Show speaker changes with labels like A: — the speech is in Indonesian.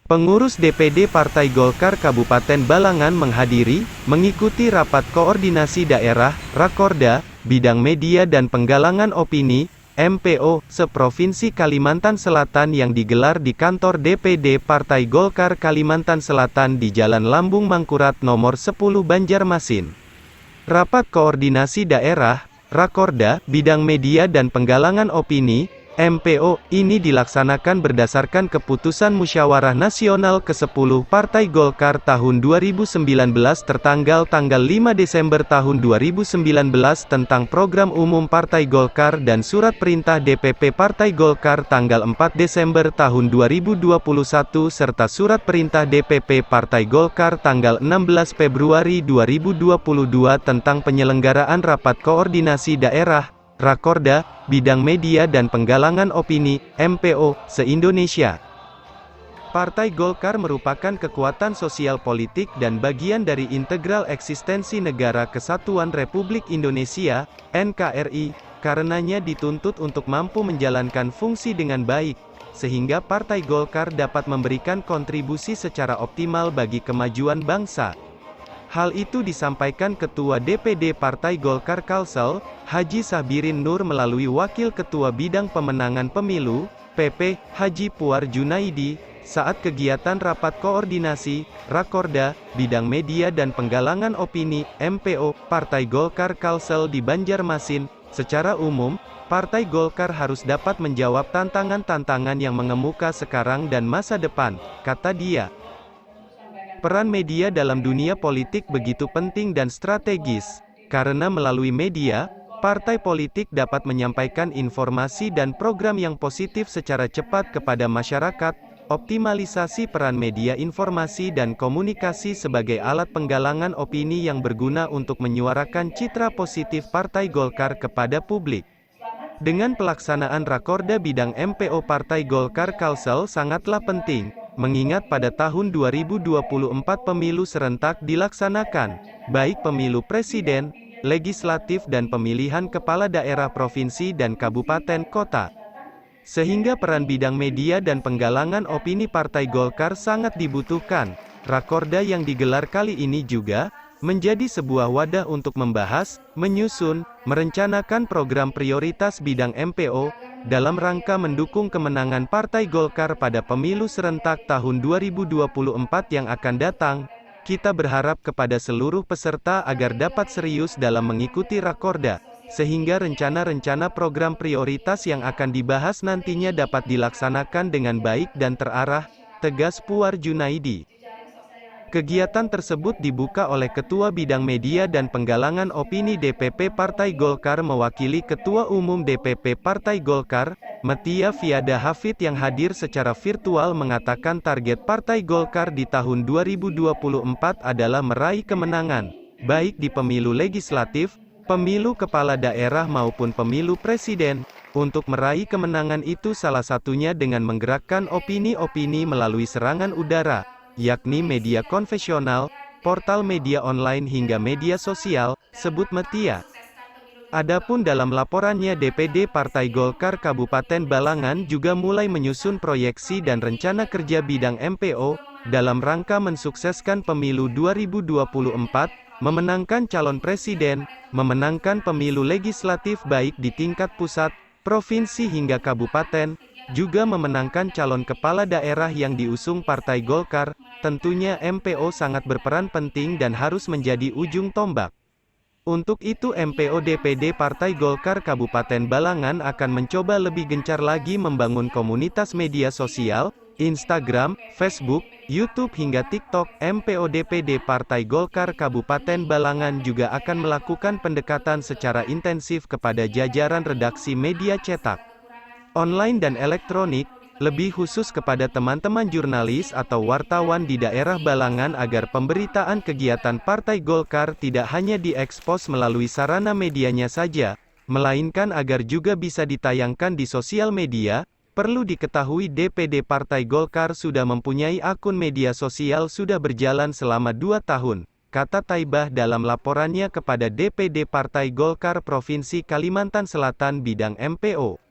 A: Pengurus DPD Partai Golkar Kabupaten Balangan mengikuti rapat koordinasi daerah, Rakorda, bidang media dan penggalangan opini, MPO, se-Provinsi Kalimantan Selatan yang digelar di kantor DPD Partai Golkar Kalimantan Selatan di Jalan Lambung Mangkurat nomor 10 Banjarmasin. Rapat koordinasi daerah, Rakorda, bidang media dan penggalangan opini, MPO, ini dilaksanakan berdasarkan keputusan Musyawarah Nasional ke-10 Partai Golkar tahun 2019 tertanggal tanggal 5 Desember tahun 2019 tentang Program Umum Partai Golkar dan Surat Perintah DPP Partai Golkar tanggal 4 Desember tahun 2021 serta Surat Perintah DPP Partai Golkar tanggal 16 Februari 2022 tentang penyelenggaraan Rapat Koordinasi Daerah, Rakorda, bidang media dan penggalangan opini, MPO, se-Indonesia. Partai Golkar merupakan kekuatan sosial politik dan bagian dari integral eksistensi Negara Kesatuan Republik Indonesia, NKRI, karenanya dituntut untuk mampu menjalankan fungsi dengan baik, sehingga Partai Golkar dapat memberikan kontribusi secara optimal bagi kemajuan bangsa. Hal itu disampaikan Ketua DPD Partai Golkar Kalsel, Haji Sabirin Nur melalui Wakil Ketua Bidang Pemenangan Pemilu, PP, Haji Puar Junaidi, saat kegiatan Rapat Koordinasi, Rakorda, Bidang Media dan Penggalangan Opini, MPO, Partai Golkar Kalsel di Banjarmasin. Secara umum, Partai Golkar harus dapat menjawab tantangan-tantangan yang mengemuka sekarang dan masa depan, kata dia. Peran media dalam dunia politik begitu penting dan strategis, karena melalui media, partai politik dapat menyampaikan informasi dan program yang positif secara cepat kepada masyarakat. Optimalisasi peran media informasi dan komunikasi sebagai alat penggalangan opini yang berguna untuk menyuarakan citra positif Partai Golkar kepada publik. Dengan pelaksanaan Rakorda bidang MPO Partai Golkar Kalsel sangatlah penting, mengingat pada tahun 2024 pemilu serentak dilaksanakan, baik pemilu presiden, legislatif dan pemilihan kepala daerah provinsi dan kabupaten kota. Sehingga peran bidang media dan penggalangan opini Partai Golkar sangat dibutuhkan. Rakorda yang digelar kali ini juga menjadi sebuah wadah untuk membahas, menyusun, merencanakan program prioritas bidang MPO, dalam rangka mendukung kemenangan Partai Golkar pada pemilu serentak tahun 2024 yang akan datang. Kita berharap kepada seluruh peserta agar dapat serius dalam mengikuti Rakorda, sehingga rencana-rencana program prioritas yang akan dibahas nantinya dapat dilaksanakan dengan baik dan terarah, tegas Puar Junaidi. Kegiatan tersebut dibuka oleh Ketua Bidang Media dan Penggalangan Opini DPP Partai Golkar mewakili Ketua Umum DPP Partai Golkar, Metia Fiada Hafid yang hadir secara virtual mengatakan target Partai Golkar di tahun 2024 adalah meraih kemenangan, baik di pemilu legislatif, pemilu kepala daerah maupun pemilu presiden. Untuk meraih kemenangan itu salah satunya dengan menggerakkan opini-opini melalui serangan udara, yakni media konvensional, portal media online hingga media sosial, sebut Metia. Adapun dalam laporannya DPD Partai Golkar Kabupaten Balangan juga mulai menyusun proyeksi dan rencana kerja bidang MPO, dalam rangka mensukseskan pemilu 2024, memenangkan calon presiden, memenangkan pemilu legislatif baik di tingkat pusat, provinsi hingga kabupaten, juga memenangkan calon kepala daerah yang diusung Partai Golkar. Tentunya MPO sangat berperan penting dan harus menjadi ujung tombak. Untuk itu MPO DPD Partai Golkar Kabupaten Balangan akan mencoba lebih gencar lagi membangun komunitas media sosial, Instagram, Facebook, YouTube hingga TikTok. MPO DPD Partai Golkar Kabupaten Balangan juga akan melakukan pendekatan secara intensif kepada jajaran redaksi media cetak, online dan elektronik, lebih khusus kepada teman-teman jurnalis atau wartawan di daerah Balangan agar pemberitaan kegiatan Partai Golkar tidak hanya diekspos melalui sarana medianya saja, melainkan agar juga bisa ditayangkan di sosial media. Perlu diketahui DPD Partai Golkar sudah mempunyai akun media sosial sudah berjalan selama 2 tahun, kata Taibah dalam laporannya kepada DPD Partai Golkar Provinsi Kalimantan Selatan bidang MPO.